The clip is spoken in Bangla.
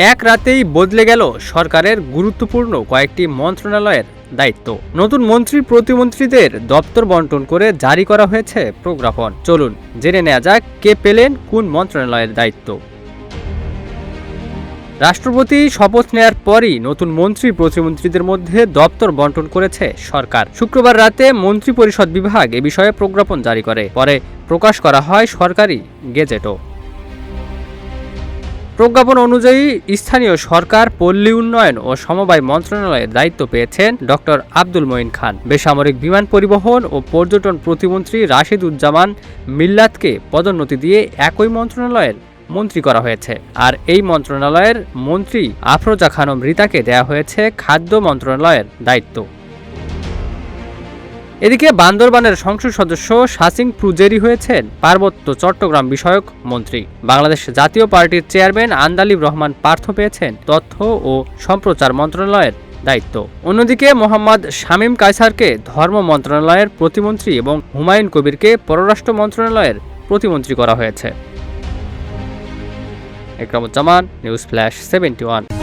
এক রাতেই বদলে গেল সরকারের গুরুত্বপূর্ণ কয়েকটি মন্ত্রণালয়ের দায়িত্ব। নতুন মন্ত্রী প্রতিমন্ত্রীদের দপ্তর বন্টন করে জারি করা হয়েছে প্রজ্ঞাপন। চলুন জেনে নেওয়া যাক কে পেলেন কোন মন্ত্রণালয়ের দায়িত্ব। রাষ্ট্রপতি শপথ নেয়ার পরই নতুন মন্ত্রী প্রতিমন্ত্রীদের মধ্যে দপ্তর বন্টন করেছে সরকার। শুক্রবার রাতে মন্ত্রিপরিষদ বিভাগ এ বিষয়ে প্রজ্ঞাপন জারি করে, পরে প্রকাশ করা হয় সরকারি গেজেটও। প্রজ্ঞাপন অনুযায়ী স্থানীয় সরকার, পল্লী উন্নয়ন ও সমবায় মন্ত্রণালয়ের দায়িত্ব পেয়েছেন ডক্টর আব্দুল মঈন খান। বেসামরিক বিমান পরিবহন ও পর্যটন প্রতিমন্ত্রী রাশিদুজ্জামান মিল্লাতকে পদোন্নতি দিয়ে একই মন্ত্রণালয়ের মন্ত্রী করা হয়েছে। আর এই মন্ত্রণালয়ের মন্ত্রী আফরোজা খানম রিতাকে দেয়া হয়েছে খাদ্য মন্ত্রণালয়ের দায়িত্ব। এদিকে বান্দরবানের সংসদ সদস্য শাসিং প্রুজেরি হয়েছেন পার্বত্য চট্টগ্রাম বিষয়ক মন্ত্রী। বাংলাদেশ জাতীয় পার্টির চেয়ারম্যান আন্দালিব রহমান পার্থ পেয়েছেন তথ্য ও সম্প্রচার মন্ত্রণালয়ের দায়িত্ব। অন্যদিকে মোহাম্মদ শামীম কায়সারকে ধর্ম মন্ত্রণালয়ের প্রতিমন্ত্রী এবং হুমায়ুন কবিরকে পররাষ্ট্র মন্ত্রণালয়ের প্রতিমন্ত্রী করা হয়েছে। Ekramuzzaman, news flash 71।